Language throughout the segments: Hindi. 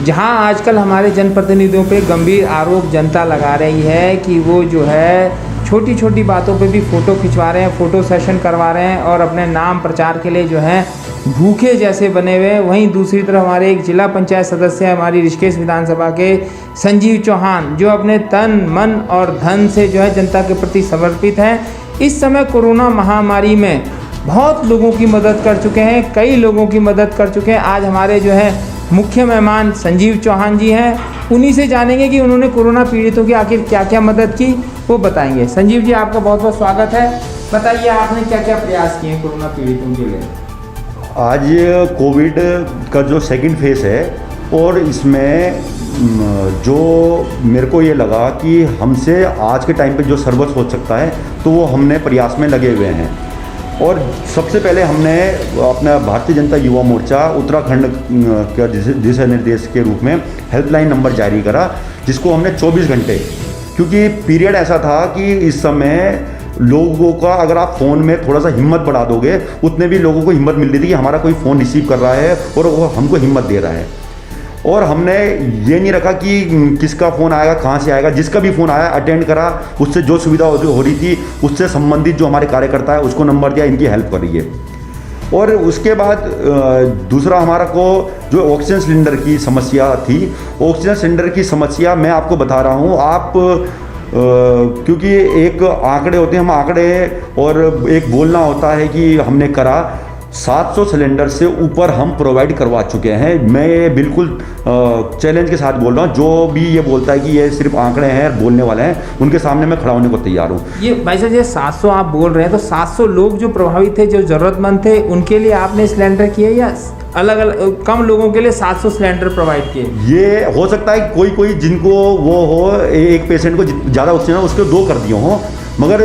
जहां आजकल हमारे जनप्रतिनिधियों पे गंभीर आरोप जनता लगा रही है कि वो जो है छोटी छोटी बातों पे भी फ़ोटो खिंचवा रहे हैं, फ़ोटो सेशन करवा रहे हैं और अपने नाम प्रचार के लिए जो है भूखे जैसे बने हुए हैं। वहीं दूसरी तरफ हमारे एक जिला पंचायत सदस्य हैं हमारी ऋषिकेश विधानसभा के संजीव चौहान, जो अपने तन मन और धन से जो है जनता के प्रति समर्पित हैं। इस समय कोरोना महामारी में बहुत लोगों की मदद कर चुके हैं, कई लोगों की मदद कर चुके हैं। आज हमारे जो है मुख्य मेहमान संजीव चौहान जी हैं, उन्हीं से जानेंगे कि उन्होंने कोरोना पीड़ितों की आखिर क्या क्या मदद की, वो बताएंगे। संजीव जी, आपका बहुत बहुत स्वागत है। बताइए आपने क्या क्या प्रयास किए हैं कोरोना पीड़ितों के लिए। आज कोविड का जो सेकंड फेज है और इसमें जो मेरे को ये लगा कि हमसे आज के टाइम पे जो सर्वस हो सकता है तो वो हमने प्रयास में लगे हुए हैं। और सबसे पहले हमने अपना भारतीय जनता युवा मोर्चा उत्तराखंड का दिशा निर्देश के रूप में हेल्पलाइन नंबर जारी करा, जिसको हमने 24 घंटे, क्योंकि पीरियड ऐसा था कि इस समय लोगों का अगर आप फ़ोन में थोड़ा सा हिम्मत बढ़ा दोगे, उतने भी लोगों को हिम्मत मिल रही थी कि हमारा कोई फ़ोन रिसीव कर रहा है और वो हमको हिम्मत दे रहा है। और हमने ये नहीं रखा कि किसका फ़ोन आएगा, कहाँ से आएगा, जिसका भी फ़ोन आया अटेंड करा, उससे जो सुविधा हो रही थी उससे संबंधित जो हमारे कार्यकर्ता है उसको नंबर दिया, इनकी हेल्प कर रही है। और उसके बाद दूसरा हमारा को जो ऑक्सीजन सिलेंडर की समस्या थी, ऑक्सीजन सिलेंडर की समस्या मैं आपको बता रहा हूँ। आप क्योंकि एक आंकड़े होते हैं, हम आंकड़े और एक बोलना होता है कि हमने करा 700 सिलेंडर से ऊपर हम प्रोवाइड करवा चुके हैं। मैं ये बिल्कुल चैलेंज के साथ बोल रहा हूँ। जो भी ये बोलता है कि ये सिर्फ आंकड़े हैं, बोलने वाले हैं, उनके सामने मैं खड़ा होने को तैयार हूँ। ये भाई साहब, ये 700 आप बोल रहे हैं, तो 700 लोग जो प्रभावित थे, जो ज़रूरतमंद थे, उनके लिए आपने सिलेंडर किए या अलग अलग कम लोगों के लिए 700 सिलेंडर प्रोवाइड किए? ये हो सकता है कोई जिनको वो हो, एक पेशेंट को ज़्यादा ऑक्सीजन उसको 2 कर दिए हों, मगर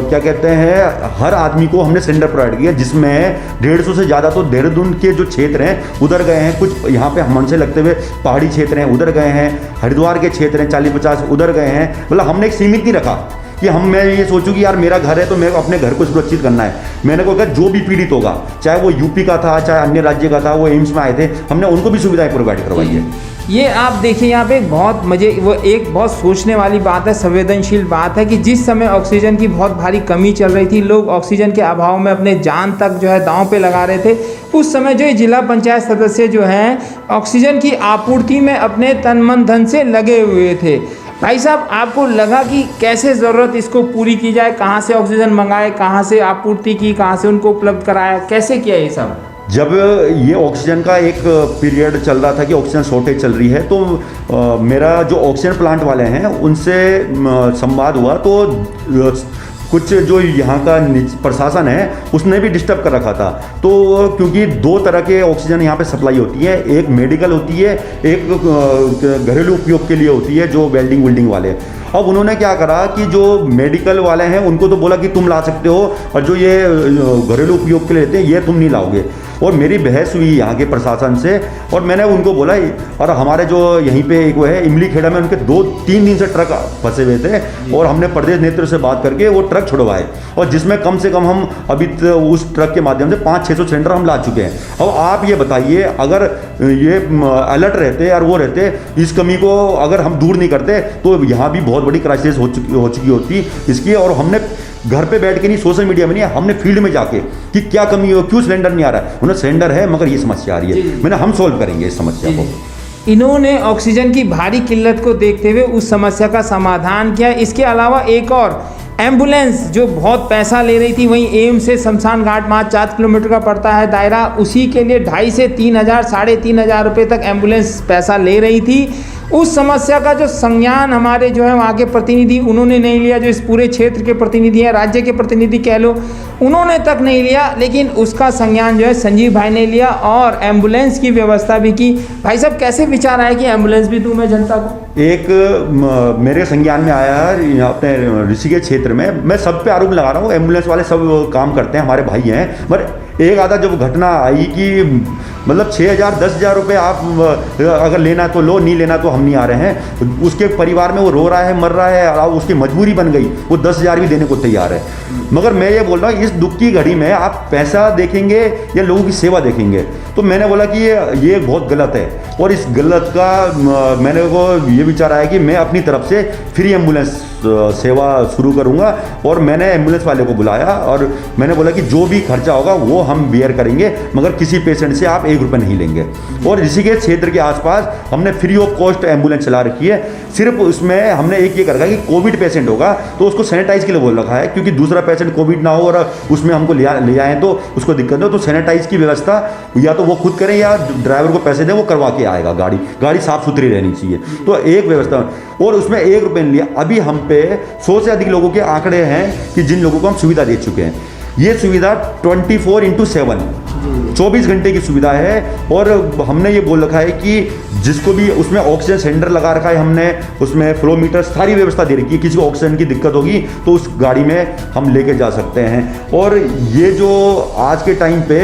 क्या कहते हैं, हर आदमी को हमने सिलेंडर प्रोवाइड किया, जिसमें 150 से ज़्यादा तो देहरादून के जो क्षेत्र हैं उधर गए हैं, कुछ यहाँ पे हमन से लगते हुए पहाड़ी क्षेत्र हैं उधर गए हैं, हरिद्वार के क्षेत्र हैं 40-50 उधर गए हैं। मतलब हमने एक सीमित नहीं रखा कि मैं ये सोचूं कि यार मेरा घर है तो मैं अपने घर को सुरक्षित करना है। मैंने कहा जो भी पीड़ित होगा, चाहे वो यूपी का था, चाहे अन्य राज्य का था, वो एम्स में आए थे, हमने उनको भी सुविधाएं प्रोवाइड करवाई है। ये आप देखिए यहाँ पे एक बहुत सोचने वाली बात है, संवेदनशील बात है कि जिस समय ऑक्सीजन की बहुत भारी कमी चल रही थी, लोग ऑक्सीजन के अभाव में अपने जान तक जो है दांव पे लगा रहे थे, उस समय जो जिला पंचायत सदस्य जो हैं ऑक्सीजन की आपूर्ति में अपने तन मन धन से लगे हुए थे। भाई साहब, आपको लगा कि कैसे ज़रूरत इसको पूरी की जाए, कहाँ से ऑक्सीजन मंगाए, कहाँ से आपूर्ति की, कहाँ से उनको उपलब्ध कराया, कैसे किया ये सब? जब ये ऑक्सीजन का एक पीरियड चल रहा था कि ऑक्सीजन शॉर्टेज चल रही है, तो मेरा जो ऑक्सीजन प्लांट वाले हैं उनसे संवाद हुआ, तो कुछ जो यहाँ का प्रशासन है उसने भी डिस्टर्ब कर रखा था। तो क्योंकि 2 तरह के ऑक्सीजन यहाँ पे सप्लाई होती है, एक मेडिकल होती है, एक घरेलू उपयोग के लिए होती है, जो वेल्डिंग वेल्डिंग वाले। अब उन्होंने क्या करा कि जो मेडिकल वाले हैं उनको तो बोला कि तुम ला सकते हो, और जो ये घरेलू उपयोग के लिए लेते हैं ये तुम नहीं लाओगे। और मेरी बहस हुई यहाँ के प्रशासन से, और मैंने उनको बोला, और हमारे जो यहीं पे एक वो है इमली खेड़ा में, उनके 2-3 दिन से ट्रक फंसे हुए थे, और हमने प्रदेश नेतृत्व से बात करके वो ट्रक छुड़वाए, और जिसमें कम से कम हम अभी उस ट्रक के माध्यम से 500-600 सिलेंडर हम ला चुके हैं। अब आप ये बताइए, अगर ये अलर्ट रहते और वो रहते, इस कमी को अगर हम दूर नहीं करते तो यहाँ भी बहुत बड़ी क्राइसिस हो चुकी होती इसकी। और हमने घर पे बैठ के नहीं, सोशल मीडिया में नहीं, हमने फील्ड में जाके कि क्या कमी हो, क्यों सिलेंडर नहीं आ रहा है, उन्हें सिलेंडर है मगर ये समस्या आ रही है, मैंने हम सॉल्व करेंगे इस समस्या को। इन्होंने ऑक्सीजन की भारी किल्लत को देखते हुए उस समस्या का समाधान किया। इसके अलावा एक और एम्बुलेंस जो बहुत पैसा ले रही थी, वहीं एम्स से शमशान घाट 4 किलोमीटर का पड़ता है दायरा, उसी के लिए 2,500 से 3,000, 3,500 रुपये तक एम्बुलेंस पैसा ले रही थी। उस समस्या का जो संज्ञान हमारे जो है वहाँ के प्रतिनिधि उन्होंने नहीं लिया, जो इस पूरे क्षेत्र के प्रतिनिधि हैं, राज्य के प्रतिनिधि कह लो, उन्होंने तक नहीं लिया, लेकिन उसका संज्ञान जो है संजीव भाई ने लिया और एम्बुलेंस की व्यवस्था भी की। भाई साहब, कैसे विचार आया कि एम्बुलेंस भी दूं मैं जनता को? एक मेरे संज्ञान में आया है अपने ऋषिकेश क्षेत्र में, मैं सब पे आरोप लगा रहा हूँ, एम्बुलेंस वाले सब काम करते हैं, हमारे भाई हैं, पर एक आधा जब घटना आई कि मतलब 6,000 10,000 रुपये आप अगर लेना तो लो, नहीं लेना तो हम नहीं आ रहे हैं। उसके परिवार में वो रो रहा है, मर रहा है, और उसकी मजबूरी बन गई, वो 10,000 भी देने को तैयार है। मगर मैं ये बोल रहा हूँ, इस दुख की घड़ी में आप पैसा देखेंगे या लोगों की सेवा देखेंगे? तो मैंने बोला कि ये बहुत गलत है, और इस गलत का मैंने को ये विचार आया कि मैं अपनी तरफ से फ्री एम्बुलेंस सेवा शुरू करूंगा। और मैंने एम्बुलेंस वाले को बुलाया और मैंने बोला कि जो भी खर्चा होगा वो हम बियर करेंगे, मगर किसी पेशेंट से आप 1 रुपये नहीं लेंगे। और ऋषिकेश क्षेत्र के आसपास हमने फ्री ऑफ कॉस्ट एम्बुलेंस चला रखी है। सिर्फ उसमें हमने एक ये कर रखा है कि कोविड पेशेंट होगा तो उसको सैनिटाइज के लिए बोल रखा है, क्योंकि दूसरा पेशेंट कोविड ना हो और उसमें हमको ले आए तो उसको दिक्कत हो, तो सैनिटाइज की व्यवस्था या तो वो खुद करें या ड्राइवर को पैसे दें, वो करवा के आएगा। गाड़ी साफ सुथरी रहनी चाहिए, तो एक व्यवस्था। और उसमें 1 रुपये नहीं लिया। अभी हम पे 100 से अधिक लोगों के आंकड़े हैं कि जिन लोगों को हम सुविधा दे चुके हैं। ये सुविधा 24/7 24 घंटे की सुविधा है। और हमने ये बोल रखा है कि जिसको भी उसमें ऑक्सीजन सिलेंडर लगा रखा है हमने, उसमें फ्लो मीटर, सारी व्यवस्था दे रखी है। किसी को ऑक्सीजन की दिक्कत होगी तो उस गाड़ी में हम लेके जा सकते हैं। और ये जो आज के टाइम पे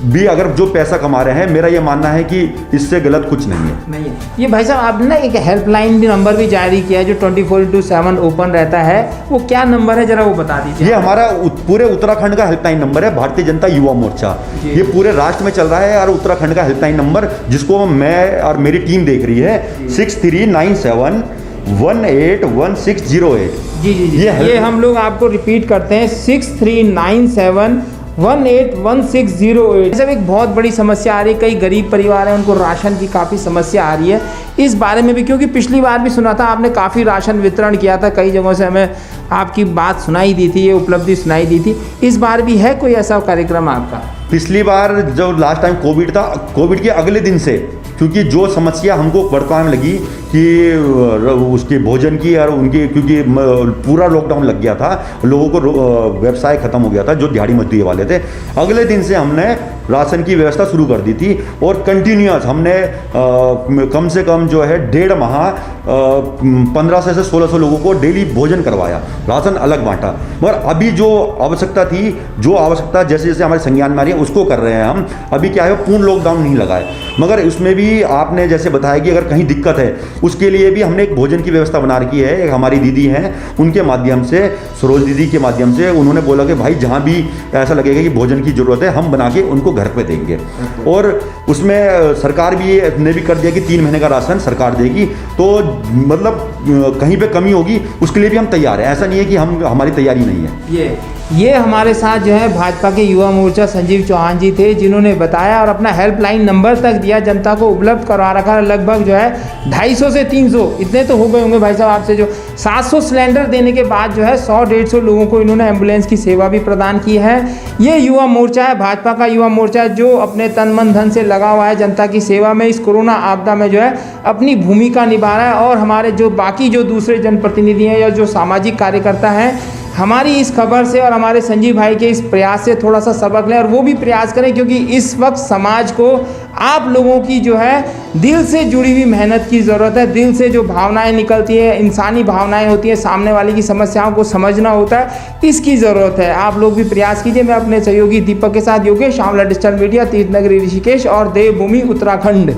भी अगर जो पैसा कमा रहे हैं, मेरा ये मानना है कि इससे गलत कुछ नहीं है। ये भाई साहब आपने ना एक हेल्पलाइन भी नंबर भी जारी किया है जो 24/7 ओपन रहता है, वो क्या नंबर है, जरा वो बता दीजिए। ये हमारा पूरे उत्तराखंड का हेल्पलाइन नंबर है, भारतीय जनता युवा मोर्चा। ये पूरे राष्ट्र में चल रहा है, और उत्तराखंड का हेल्पलाइन नंबर जिसको मैं और मेरी टीम देख रही है 6397 181608। जी। ये हम लोग आपको रिपीट करते हैं 6397 181608। सब एक बहुत बड़ी समस्या आ रही है, कई गरीब परिवार हैं उनको राशन की काफ़ी समस्या आ रही है। इस बारे में भी, क्योंकि पिछली बार भी सुना था आपने काफ़ी राशन वितरण किया था, कई जगहों से हमें आपकी बात सुनाई दी थी, ये उपलब्धि सुनाई दी थी। इस बार भी है कोई ऐसा कार्यक्रम आपका? पिछली बार जब लास्ट टाइम कोविड था, कोविड के अगले दिन से, क्योंकि जो समस्या हमको वर्तमान में लगी कि उसके भोजन की और उनकी, क्योंकि पूरा लॉकडाउन लग गया था, लोगों को व्यवसाय खत्म हो गया था जो दिहाड़ी मजदूरी वाले थे, अगले दिन से हमने राशन की व्यवस्था शुरू कर दी थी। और कंटिन्यूअस हमने कम से कम जो है 1.5 माह 1500 से 1600 लोगों को डेली भोजन करवाया, राशन अलग बांटा। मगर अभी जो आवश्यकता थी, जैसे जैसे हमारे संज्ञान में आ रही है उसको कर रहे हैं हम। अभी क्या है, पूर्ण लॉकडाउन नहीं लगा है, मगर उसमें भी आपने जैसे बताया कि अगर कहीं दिक्कत है, उसके लिए भी हमने एक भोजन की व्यवस्था बना रखी है। एक हमारी दीदी हैं, उनके माध्यम से, सरोज दीदी के माध्यम से, उन्होंने बोला कि भाई जहाँ भी ऐसा लगेगा कि भोजन की ज़रूरत है, हम बना के उनको घर पे देंगे। और उसमें सरकार भी ने भी कर दिया कि 3 महीने का राशन सरकार देगी। तो मतलब कहीं पे कमी होगी उसके लिए भी हम तैयार हैं, ऐसा नहीं है कि हमारी तैयारी नहीं है। ये हमारे साथ जो है भाजपा के युवा मोर्चा संजीव चौहान जी थे, जिन्होंने बताया और अपना हेल्पलाइन नंबर तक दिया, जनता को उपलब्ध करवा रखा। लगभग जो है 250 से 300 इतने तो हो गए होंगे भाई साहब आपसे, जो 700 सिलेंडर देने के बाद जो है 100-150 लोगों को इन्होंने एम्बुलेंस की सेवा भी प्रदान की है। ये युवा मोर्चा है, भाजपा का युवा मोर्चा, जो अपने तन मन धन से लगा हुआ है जनता की सेवा में। इस कोरोना आपदा में जो है अपनी भूमिका निभा रहा है। और हमारे जो बाकी जो दूसरे जनप्रतिनिधि हैं या जो सामाजिक कार्यकर्ता हैं, हमारी इस खबर से और हमारे संजीव भाई के इस प्रयास से थोड़ा सा सबक लें और वो भी प्रयास करें, क्योंकि इस वक्त समाज को आप लोगों की जो है दिल से जुड़ी हुई मेहनत की ज़रूरत है। दिल से जो भावनाएं निकलती है, इंसानी भावनाएं होती है, सामने वाले की समस्याओं को समझना होता है, इसकी ज़रूरत है। आप लोग भी प्रयास कीजिए। मैं अपने सहयोगी दीपक के साथ योगेश, आंवला डिजिटल मीडिया, तीर्थनगरी ऋषिकेश और देवभूमि उत्तराखंड।